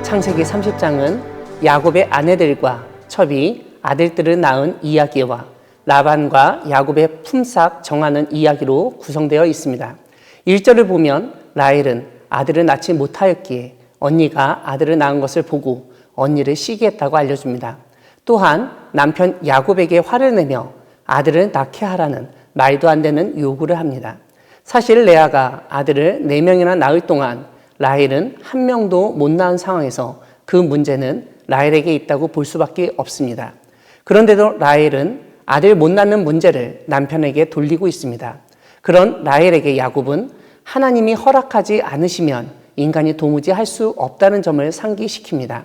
창세기 30장은 야곱의 아내들과 첩이 아들들을 낳은 이야기와 라반과 야곱의 품삯 정하는 이야기로 구성되어 있습니다. 1절을 보면 라헬은 아들을 낳지 못하였기에 언니가 아들을 낳은 것을 보고 언니를 시기했다고 알려줍니다. 또한 남편 야곱에게 화를 내며 아들을 낳게 하라는 말도 안 되는 요구를 합니다. 사실 레아가 아들을 4명이나 낳을 동안 라헬은 1명도 못 낳은 상황에서 그 문제는 라헬에게 있다고 볼 수밖에 없습니다. 그런데도 라헬은 아들 못 낳는 문제를 남편에게 돌리고 있습니다. 그런 라헬에게 야곱은 하나님이 허락하지 않으시면 인간이 도무지 할 수 없다는 점을 상기시킵니다.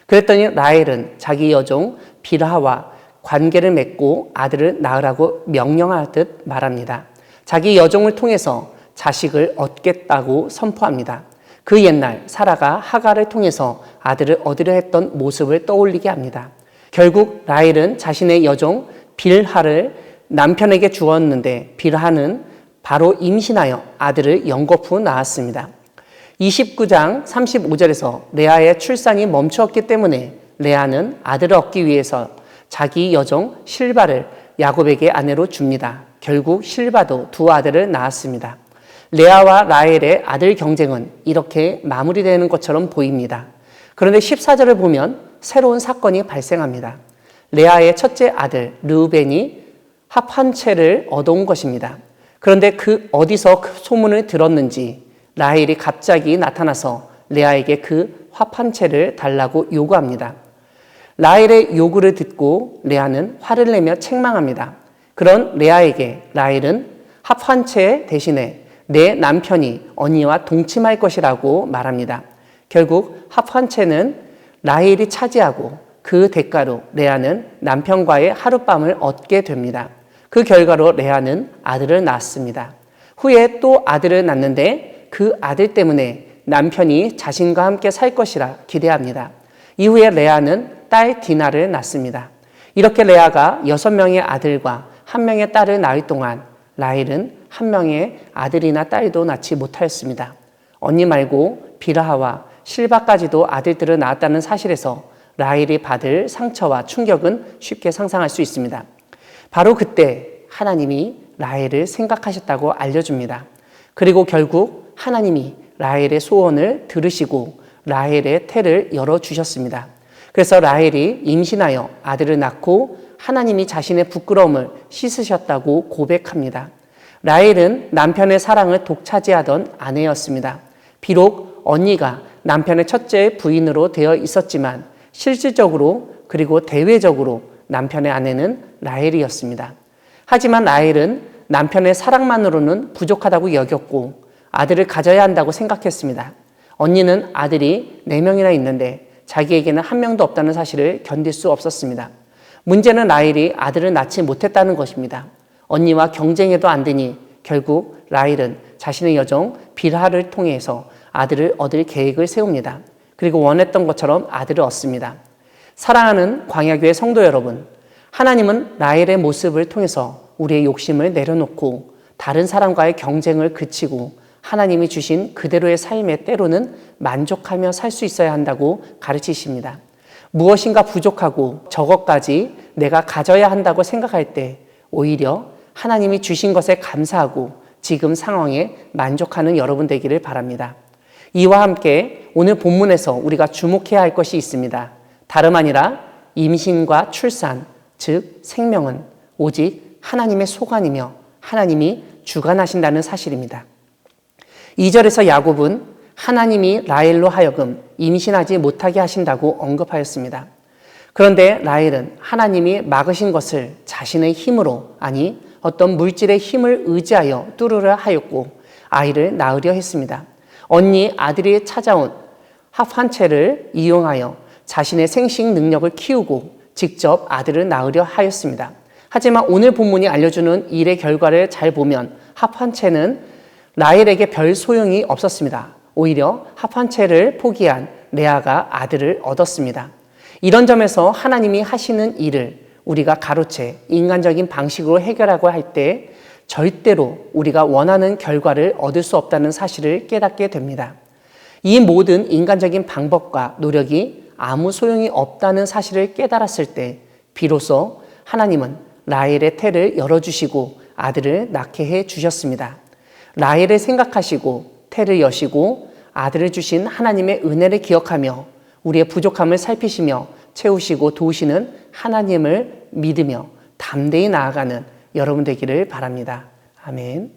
그랬더니 라헬은 자기 여종 빌하와 관계를 맺고 아들을 낳으라고 명령하듯 말합니다. 자기 여종을 통해서 자식을 얻겠다고 선포합니다. 그 옛날 사라가 하갈을 통해서 아들을 얻으려 했던 모습을 떠올리게 합니다. 결국 라헬은 자신의 여종 빌하를 남편에게 주었는데 빌하는 바로 임신하여 아들을 연거푸 낳았습니다. 29장 35절에서 레아의 출산이 멈추었기 때문에 레아는 아들을 얻기 위해서 자기 여종 실바를 야곱에게 아내로 줍니다. 결국 실바도 2 아들을 낳았습니다. 레아와 라헬의 아들 경쟁은 이렇게 마무리되는 것처럼 보입니다. 그런데 14절을 보면 새로운 사건이 발생합니다. 레아의 첫째 아들 르우벤이 합 한 채를 얻어온 것입니다. 그런데 어디서 그 소문을 들었는지 라헬이 갑자기 나타나서 레아에게 그 합 한 채를 달라고 요구합니다. 라헬의 요구를 듣고 레아는 화를 내며 책망합니다. 그런 레아에게 라헬은 합 한 채 대신에 내 남편이 언니와 동침할 것이라고 말합니다. 결국 합 한 채는 라헬이 차지하고 그 대가로 레아는 남편과의 하룻밤을 얻게 됩니다. 그 결과로 레아는 아들을 낳았습니다. 후에 또 아들을 낳는데 그 아들 때문에 남편이 자신과 함께 살 것이라 기대합니다. 이후에 레아는 딸 디나를 낳습니다. 이렇게 레아가 6명의 아들과 1명의 딸을 낳을 동안 라헬은 1명의 아들이나 딸도 낳지 못하였습니다. 언니 말고 빌하와 실바까지도 아들들을 낳았다는 사실에서 라헬이 받을 상처와 충격은 쉽게 상상할 수 있습니다. 바로 그때 하나님이 라헬을 생각하셨다고 알려줍니다. 그리고 결국 하나님이 라헬의 소원을 들으시고 라헬의 태를 열어주셨습니다. 그래서 라헬이 임신하여 아들을 낳고 하나님이 자신의 부끄러움을 씻으셨다고 고백합니다. 라헬은 남편의 사랑을 독차지하던 아내였습니다. 비록 언니가 남편의 첫째 부인으로 되어 있었지만 실질적으로 그리고 대외적으로 남편의 아내는 라헬이었습니다. 하지만 라헬은 남편의 사랑만으로는 부족하다고 여겼고 아들을 가져야 한다고 생각했습니다. 언니는 아들이 4명이나 있는데 자기에게는 1명도 없다는 사실을 견딜 수 없었습니다. 문제는 라헬이 아들을 낳지 못했다는 것입니다. 언니와 경쟁해도 안 되니 결국 라헬은 자신의 여종 빌하를 통해서 아들을 얻을 계획을 세웁니다. 그리고 원했던 것처럼 아들을 얻습니다. 사랑하는 광야교회 성도 여러분, 하나님은 라헬의 모습을 통해서 우리의 욕심을 내려놓고 다른 사람과의 경쟁을 그치고 하나님이 주신 그대로의 삶에 때로는 만족하며 살 수 있어야 한다고 가르치십니다. 무엇인가 부족하고 저것까지 내가 가져야 한다고 생각할 때 오히려 하나님이 주신 것에 감사하고 지금 상황에 만족하는 여러분 되기를 바랍니다. 이와 함께 오늘 본문에서 우리가 주목해야 할 것이 있습니다. 다름 아니라 임신과 출산, 즉 생명은 오직 하나님의 소관이며 하나님이 주관하신다는 사실입니다. 2절에서 야곱은 하나님이 라헬로 하여금 임신하지 못하게 하신다고 언급하였습니다. 그런데 라헬은 하나님이 막으신 것을 자신의 힘으로, 아니 어떤 물질의 힘을 의지하여 뚫으려 하였고 아이를 낳으려 했습니다. 언니 아들이 찾아온 합 한 채를 이용하여 자신의 생식 능력을 키우고 직접 아들을 낳으려 하였습니다. 하지만 오늘 본문이 알려주는 일의 결과를 잘 보면 합 한 채는 라헬에게 별 소용이 없었습니다. 오히려 합 한 채를 포기한 레아가 아들을 얻었습니다. 이런 점에서 하나님이 하시는 일을 우리가 가로채 인간적인 방식으로 해결하고 할 때 절대로 우리가 원하는 결과를 얻을 수 없다는 사실을 깨닫게 됩니다. 이 모든 인간적인 방법과 노력이 아무 소용이 없다는 사실을 깨달았을 때 비로소 하나님은 라헬의 태를 열어주시고 아들을 낳게 해 주셨습니다. 라헬을 생각하시고 태를 여시고 아들을 주신 하나님의 은혜를 기억하며 우리의 부족함을 살피시며 채우시고 도우시는 하나님을 믿으며 담대히 나아가는 여러분 되기를 바랍니다. 아멘.